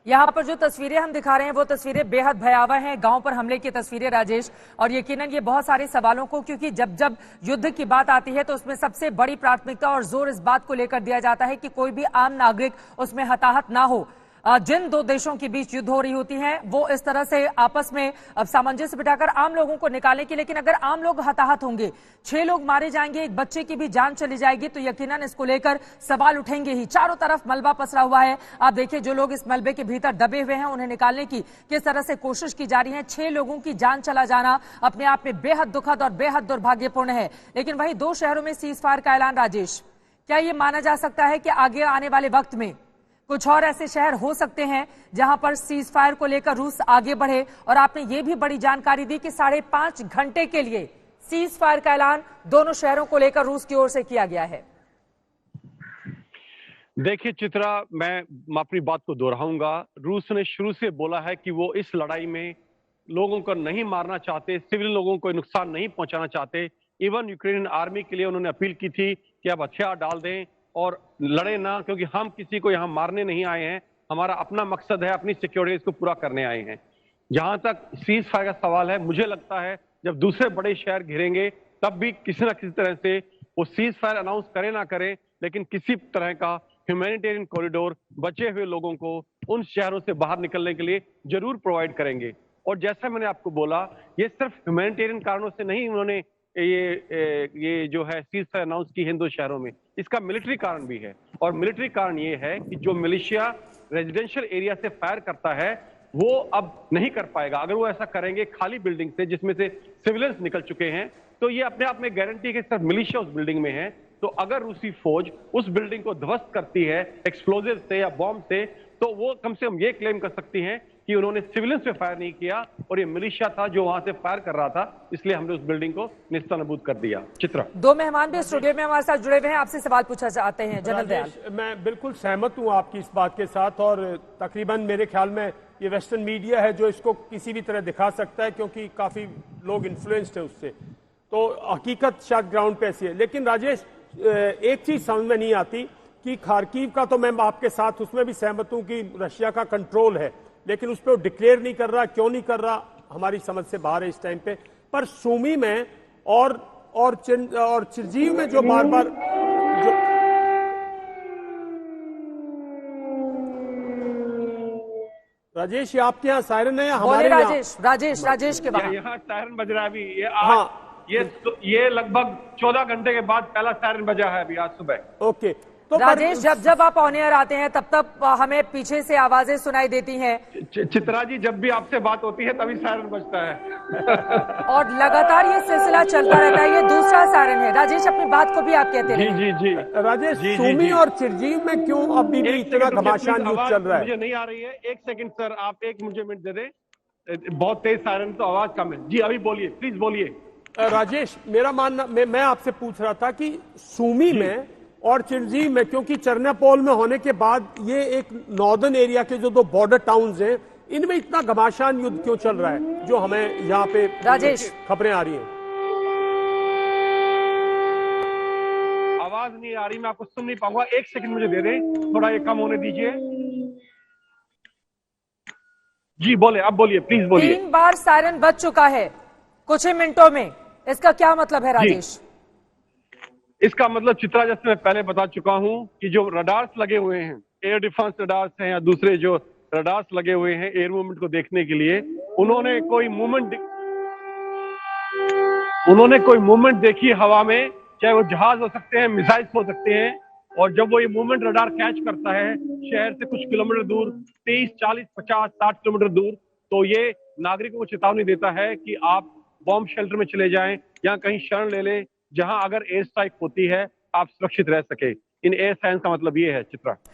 यहाँ पर जो तस्वीरें हम दिखा रहे हैं वो तस्वीरें बेहद भयावह हैं, गांव पर हमले की तस्वीरें राजेश। और यकीनन ये बहुत सारे सवालों को, क्योंकि जब जब युद्ध की बात आती है तो उसमें सबसे बड़ी प्राथमिकता और जोर इस बात को लेकर दिया जाता है कि कोई भी आम नागरिक उसमें हताहत ना हो। जिन दो देशों के बीच युद्ध हो रही होती है वो इस तरह से आपस में सामंजस्य बिठाकर आम लोगों को निकालें कि लेकिन अगर आम लोग हताहत होंगे, 6 लोग मारे जाएंगे, एक बच्चे की भी जान चली जाएगी, तो यकीनन इसको लेकर सवाल उठेंगे ही। चारों तरफ मलबा पसरा हुआ है। आप देखिए जो लोग इस मलबे के भीतर दबे हुए हैं उन्हें निकालने की किस तरह से कोशिश की जा रही है। 6 लोगों की जान चला जाना अपने आप में बेहद दुखद और बेहद दुर्भाग्यपूर्ण है। लेकिन वहीं 2 शहरों में सीज फायर का ऐलान। राजेश, क्या ये माना जा सकता है कि आगे आने वाले वक्त में कुछ और ऐसे शहर हो सकते हैं जहां पर सीज फायर को लेकर रूस आगे बढ़े? और आपने ये भी बड़ी जानकारी दी कि 5.5 घंटे के लिए सीज फायर का ऐलान दोनों शहरों को लेकर रूस की ओर से किया गया है। देखिए चित्रा, मैं अपनी बात को दोहराऊंगा। रूस ने शुरू से बोला है कि वो इस लड़ाई में लोगों को नहीं मारना चाहते, सिविल लोगों को नुकसान नहीं पहुंचाना चाहते। इवन यूक्रेनियन आर्मी के लिए उन्होंने अपील की थी कि आप हथियार डाल दें और लड़े ना, क्योंकि हम किसी को यहाँ मारने नहीं आए हैं, हमारा अपना मकसद है, अपनी सिक्योरिटी इसको पूरा करने आए हैं। जहां तक सीज फायर का सवाल है, मुझे लगता है जब दूसरे बड़े शहर घिरेंगे तब भी किसी ना किसी तरह से वो सीज फायर अनाउंस करे ना करें, लेकिन किसी तरह का ह्यूमैनिटेरियन कॉरिडोर बचे हुए लोगों को उन शहरों से बाहर निकलने के लिए जरूर प्रोवाइड करेंगे। और जैसा मैंने आपको बोला, ये सिर्फ ह्यूमैनिटेरियन कारणों से नहीं उन्होंने ये जो है सीज फायर अनाउंस की है 2 शहरों में, इसका मिलिट्री कारण भी है। और मिलिट्री कारण ये है कि जो मिलिशिया रेजिडेंशियल एरिया से फायर करता है वो अब नहीं कर पाएगा। अगर वो ऐसा करेंगे खाली बिल्डिंग से जिसमें से सिविलियंस निकल चुके हैं, तो ये अपने आप में गारंटी है कि सिर्फ मिलिशिया उस बिल्डिंग में है। तो अगर रूसी फौज उस बिल्डिंग को ध्वस्त करती है एक्सप्लोजिव से या बॉम्ब से, तो वो कम से कम ये क्लेम कर सकती हैं कि उन्होंने सिविलियंस पे फायर नहीं किया और ये मिलिशिया था जो वहां से फायर कर रहा था, इसलिए हमने उस बिल्डिंग को निस्तानाबूद कर दिया। चित्रा, 2 मेहमान भी स्टूडियो में हमारे साथ जुड़े हुए हैं, आपसे सवाल पूछा चाहते हैं। जनरल दयाल, मैं बिल्कुल सहमत हूं आपकी इस बात के साथ, और तकरीबन मेरे ख्याल में ये वेस्टर्न मीडिया है जो इसको किसी भी तरह दिखा सकता है, क्योंकि काफी लोग इन्फ्लुएंस्ड है उससे। तो हकीकत शायद ग्राउंड पे ऐसी है। लेकिन राजेश, एक चीज समझ में नहीं आती कि खार्किव का तो मैं आपके साथ उसमें भी सहमत हूं कि रशिया का कंट्रोल है, लेकिन उस पर डिक्लेयर नहीं कर रहा। क्यों नहीं कर रहा, हमारी समझ से बाहर है इस टाइम पे। पर सूमी में और चिरजीव में जो बार बार जो राजेश, ये आपके यहाँ सायरन है या हमारे यहाँ? राजेश के बाद यहाँ सायरन बज रहा है अभी। हाँ, ये लगभग 14 घंटे के बाद पहला सायरन बजा है अभी आज सुबह। ओके। तो राजेश, जब आप ऑन एयर आते हैं तब तक हमें पीछे से आवाजें सुनाई देती हैं। चित्रा जी, जब भी आपसे बात होती है तभी सायरन बजता है। और लगातार ये सिलसिला चलता रहता है, ये दूसरा सायरन है। राजेश, अपनी बात को भी आप कहते हैं। जी। राजेश, सूमी और चिरजीव में क्यों अभी भी इतना घमासान युद्ध चल रहा है? मुझे नहीं आ रही है। 1 सेकंड सर, आप मुझे मिनट दे दें। बहुत तेज सायरन तो आवाज कम है। जी अभी बोलिए, प्लीज बोलिए। राजेश, मेरा मानना, मैं आपसे पूछ रहा था कि सूमी में और चिरजीव में, क्योंकि चर्नापोल में होने के बाद ये एक नॉर्दर्न एरिया के जो 2 बॉर्डर टाउन्स हैं, इनमें इतना घमासान युद्ध क्यों चल रहा है जो हमें यहाँ पे राजेश खबरें आ रही हैं? आवाज नहीं आ रही, मैं आपको सुन नहीं पाऊंगा। 1 सेकंड मुझे दे दें, थोड़ा ये कम होने दीजिए। जी बोले, आप बोलिए, प्लीज बोलिए। 3 बार सायरन बज चुका है कुछ ही मिनटों में, इसका क्या मतलब है राजेश? इसका मतलब चित्रा, जैसे मैं पहले बता चुका हूं कि जो रडार्स लगे हुए हैं, एयर डिफेंस रडार्स हैं या दूसरे जो रडार्स लगे हुए हैं एयर मूवमेंट को देखने के लिए, उन्होंने कोई मूवमेंट देखी हवा में, चाहे वो जहाज हो सकते हैं, मिसाइल्स हो सकते हैं। और जब वो ये मूवमेंट रडार कैच करता है शहर से कुछ किलोमीटर दूर, 30, 40, 50, 60 किलोमीटर दूर, तो ये नागरिकों को चेतावनी देता है कि आप बॉम्ब शेल्टर में चले जाएं या कहीं शरण ले लें, जहां अगर एयर स्ट्राइक होती है आप सुरक्षित रह सके। इन एयर साइंस का मतलब ये है। चित्रा।